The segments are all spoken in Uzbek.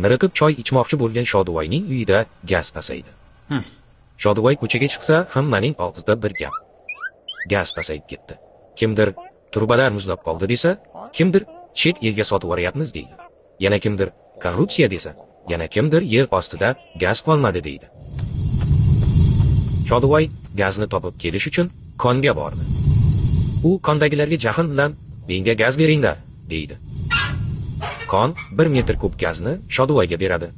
miriqib choy ichmoqchi bo'lgan Shodivoyning uyida gaz pasaydi. Shodivoy ko'chaga chiqsa, hammaning og'zida bir gap. Gaz pasayib ketdi. Kimdir turbalar muzlab qoldi desa, kimdir chet elga sotib yuboryapmiz deydi. Yana kimdir korrupsiya desa, yana kimdir yer ostida gaz qolmadi deydi. Shodivoy gazni topib kelish uchun konga bordi. U kondagilarga jahl bilan menga gaz beringlar deydi. Kon 1 metr kub gazni Shodivoyga beradi.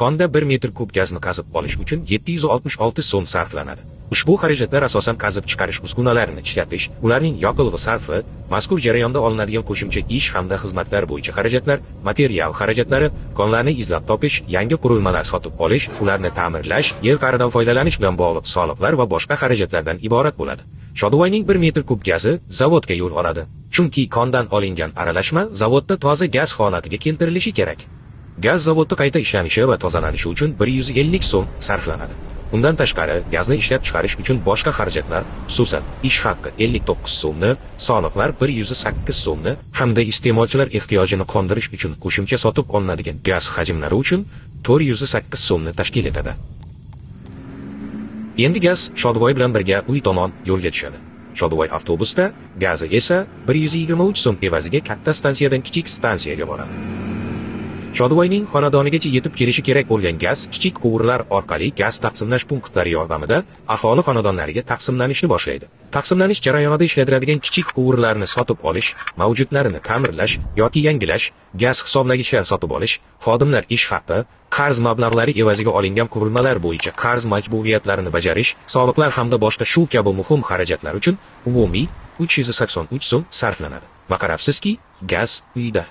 Konda 1 metr kub gazni qazib olish uchun 766 so'm sarflanadi. Ushbu xarajatlar asosan qazib chiqarish uskunalarini ishlatish, ularning yoqilg'i sarfi, mazkur jarayonda olinadigan qo'shimcha ish hamda xizmatlar bo'yicha xarajatlar, material xarajatlari, konlarni izlab topish, yangi qurilmalar sotib olish, ularni ta'mirlash, yer qa'ridan foydalanish bilan bog'liq soliqlar va boshqa xarajatlardan iborat bo'ladi. Shodivoyning 1 metr kub gazi zavodga yo'l oladi. Chunki kondan olingan aralashma zavodda toza gaz holatiga keltirilishi kerak. Gaz zavodda qayta ishlanishi va tozalanishi uchun 150 so'm sarflanadi. Undan tashqari, gazni ishlab chiqarish uchun boshqa xarajatlar, xususan, ish haqqi 59 so'mni, soliqlar 108 so'mni hamda iste'molchilar ehtiyojini qondirish uchun qo'shimcha sotib olinadigan gaz hajmlari uchun 408 so'mni tashkil etadi. Endi gaz Shodivoy bilan birga uy tomon yo'lga tushadi. Shodivoy avtobusda, gazi esa 123 so'm evaziga katta stansiyadan kichik stansiyaga boradi. Shodivoyning xonadonigacha yetib kelishi kerak bo'lgan gaz kichik quvurlar orqali gaz taqsimlash punktlari yordamida aholi xonadonlariga taqsimlanishni boshlaydi. Taqsimlanish jarayonida ishlatiladigan kichik quvurlarni sotib olish, mavjudlarini ta'mirlash yoki yangilash, gaz hisoblagichlar sotib olish, xodimlar ish haqqi, qarz mablag'lari evaziga olingan qurilmalar bo'yicha qarz majburiyatlarini bajarish, soliqlar hamda boshqa shu kabi muhim xarajatlar uchun umumiy 383 so'm sarflanadi. Va qarabsizki, gaz uyda.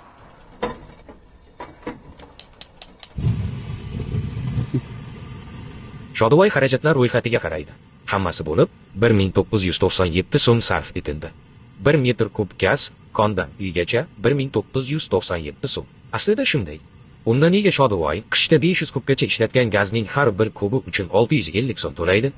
Shodivoy xarajatlar ro'yxatiga qaraydi. Hammasi bo'lib 1997 so'm sarf etildi. 1 metr kub gaz kondan uygacha 1997 so'm. Aslida shunday. Unda nega Shodivoy qishda 500 kubgacha ishlatgan gazning har bir kubi uchun 650 so'm to'laydi?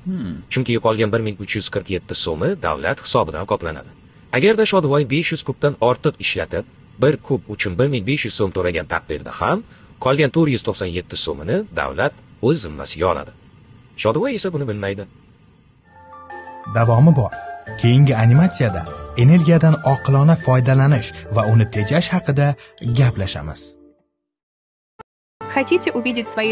Chunki qolgan 1347 so'mi davlat hisobidan qoplanadi. Agarda Shodivoy 500 kubdan ortiq ishlatib, 1 kub uchun 1500 so'm to'lagan taqdirda ham qolgan 497 so'mini davlat o'z zimmasiga oladi. Shodivoy esa buni bilmaydi. Davomi bor. Keyingi animatsiyada energiyadan oqilona foydalanish va uni tejash haqida gaplashamiz. Хотите увидеть свои